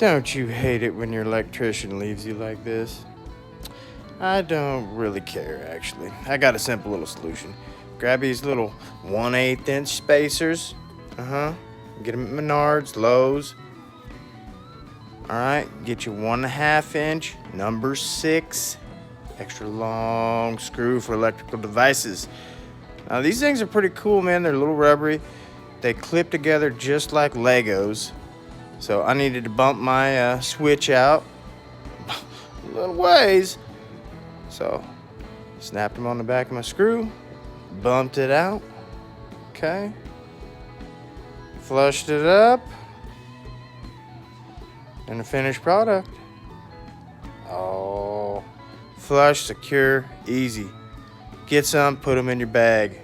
Don't you hate it when your electrician leaves you like this? I don't really care, actually. I got a simple little solution. Grab these little 1/8 inch spacers. Get them at Menards, Lowe's. Alright, get your 1/2 inch, number 6, extra long screw for electrical devices. Now, these things are pretty cool, man. They're a little rubbery. They clip together just like Legos. So I needed to bump my switch out a little ways. So snapped them on the back of my screw, bumped it out, okay, flushed it up, and the finished product. Oh, flush, secure, easy. Get some, put them in your bag.